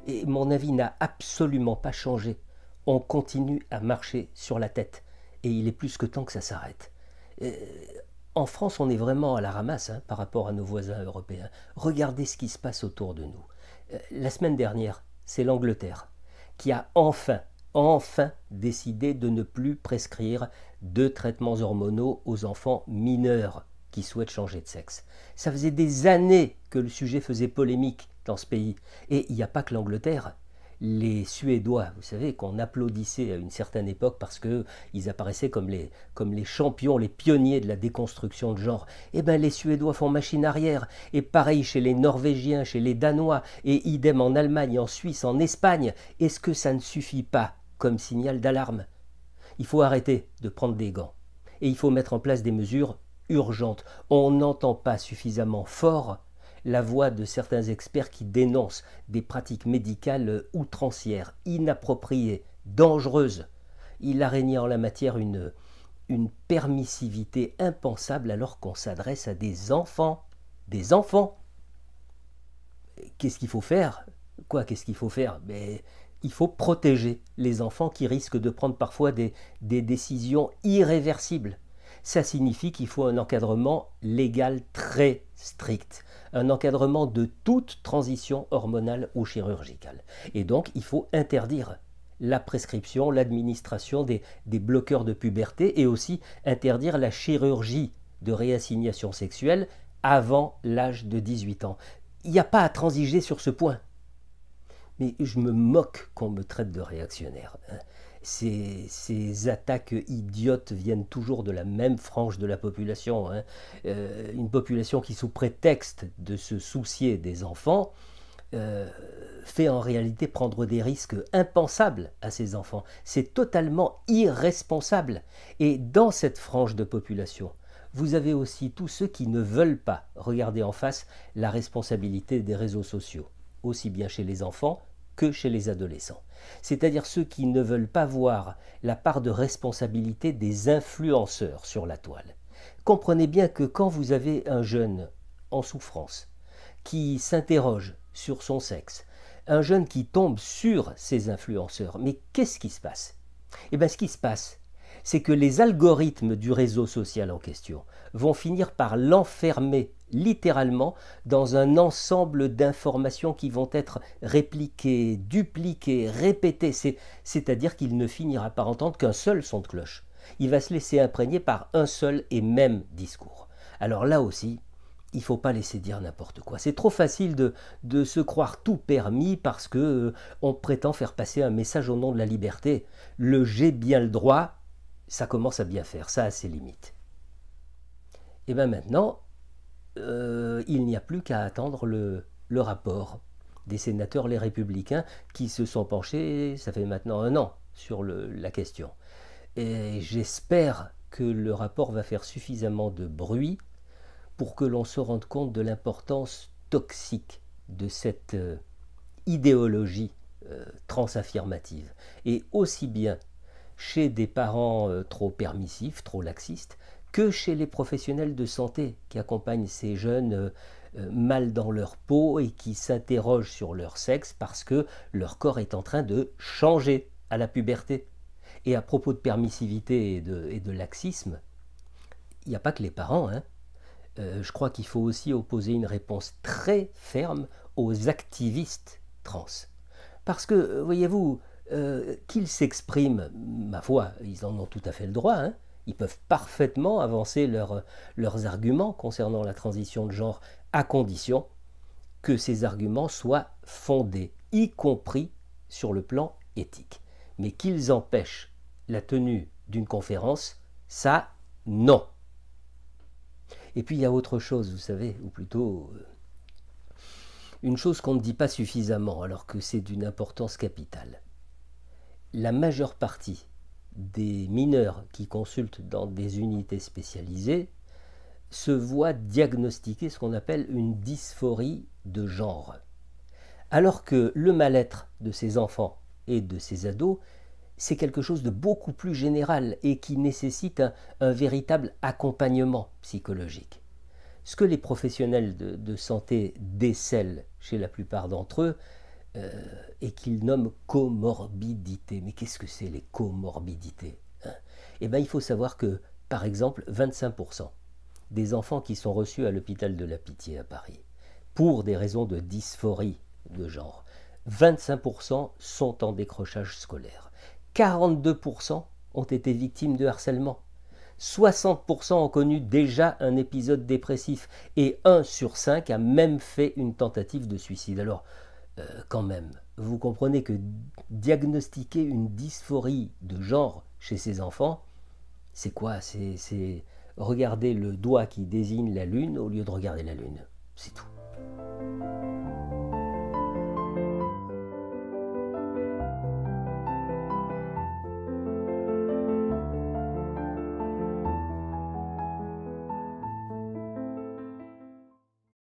Et mon avis n'a absolument pas changé. On continue à marcher sur la tête. Et il est plus que temps que ça s'arrête. Euh, En France, on est vraiment à la ramasse par rapport à nos voisins européens. Regardez ce qui se passe autour de nous. La semaine dernière, c'est l'Angleterre qui a enfin décidé de ne plus prescrire de traitements hormonaux aux enfants mineurs qui souhaitent changer de sexe. Ça faisait des années que le sujet faisait polémique dans ce pays. Et il n'y a pas que l'Angleterre. Les Suédois, vous savez, qu'on applaudissait à une certaine époque parce qu'ils apparaissaient comme les champions, les pionniers de la déconstruction de genre, eh bien les Suédois font machine arrière. Et pareil chez les Norvégiens, chez les Danois, et idem en Allemagne, en Suisse, en Espagne. Est-ce que ça ne suffit pas comme signal d'alarme? Il faut arrêter de prendre des gants. Et il faut mettre en place des mesures urgentes. On n'entend pas suffisamment fort la voix de certains experts qui dénoncent des pratiques médicales outrancières, inappropriées, dangereuses. Il a régné en la matière une permissivité impensable alors qu'on s'adresse à des enfants. Des enfants. Qu'est-ce qu'il faut faire? Qu'est-ce qu'il faut faire? Il faut protéger les enfants qui risquent de prendre parfois des décisions irréversibles. Ça signifie qu'il faut un encadrement légal très strict, un encadrement de toute transition hormonale ou chirurgicale. Et donc, il faut interdire la prescription, l'administration des bloqueurs de puberté et aussi interdire la chirurgie de réassignation sexuelle avant l'âge de 18 ans. Il n'y a pas à transiger sur ce point. Mais je me moque qu'on me traite de réactionnaire. Ces attaques idiotes viennent toujours de la même frange de la population. Une population qui, sous prétexte de se soucier des enfants, fait en réalité prendre des risques impensables à ces enfants. C'est totalement irresponsable. Et dans cette frange de population, vous avez aussi tous ceux qui ne veulent pas regarder en face la responsabilité des réseaux sociaux, aussi bien chez les enfants que chez les adolescents. C'est-à-dire ceux qui ne veulent pas voir la part de responsabilité des influenceurs sur la toile. Comprenez bien que quand vous avez un jeune en souffrance qui s'interroge sur son sexe, un jeune qui tombe sur ces influenceurs, mais qu'est-ce qui se passe? Eh bien, ce qui se passe, c'est que les algorithmes du réseau social en question vont finir par l'enfermer littéralement dans un ensemble d'informations qui vont être répliquées, dupliquées, répétées. C'est-à-dire qu'il ne finira par entendre qu'un seul son de cloche. Il va se laisser imprégner par un seul et même discours. Alors là aussi, il ne faut pas laisser dire n'importe quoi. C'est trop facile de se croire tout permis parce que on prétend faire passer un message au nom de la liberté. Le j'ai bien le droit, ça commence à bien faire, ça a ses limites. Et bien maintenant, il n'y a plus qu'à attendre le rapport des sénateurs les républicains qui se sont penchés, ça fait maintenant 1 an, sur la question. Et j'espère que le rapport va faire suffisamment de bruit pour que l'on se rende compte de l'importance toxique de cette idéologie transaffirmative. Et aussi bien chez des parents trop permissifs, trop laxistes, que chez les professionnels de santé qui accompagnent ces jeunes mal dans leur peau et qui s'interrogent sur leur sexe parce que leur corps est en train de changer à la puberté. Et à propos de permissivité et de laxisme, il n'y a pas que les parents. Je crois qu'il faut aussi opposer une réponse très ferme aux activistes trans. Parce que, voyez-vous, qu'ils s'expriment, ma foi, ils en ont tout à fait le droit, ils peuvent parfaitement avancer leurs arguments concernant la transition de genre, à condition que ces arguments soient fondés, y compris sur le plan éthique. Mais qu'ils empêchent la tenue d'une conférence, ça, non. Et puis il y a autre chose, vous savez, ou plutôt une chose qu'on ne dit pas suffisamment, alors que c'est d'une importance capitale. La majeure partie des mineurs qui consultent dans des unités spécialisées se voient diagnostiquer ce qu'on appelle une dysphorie de genre. Alors que le mal-être de ces enfants et de ces ados, c'est quelque chose de beaucoup plus général et qui nécessite un véritable accompagnement psychologique. Ce que les professionnels de santé décèlent chez la plupart d'entre eux, et qu'il nomme comorbidité. Mais qu'est-ce que c'est les comorbidités, hein? Eh bien, il faut savoir que, par exemple, 25% des enfants qui sont reçus à l'hôpital de la Pitié à Paris, pour des raisons de dysphorie de genre, 25% sont en décrochage scolaire. 42% ont été victimes de harcèlement. 60% ont connu déjà un épisode dépressif et 1 sur 5 a même fait une tentative de suicide. Alors, quand même, vous comprenez que diagnostiquer une dysphorie de genre chez ces enfants, c'est quoi? C'est regarder le doigt qui désigne la lune au lieu de regarder la lune. C'est tout.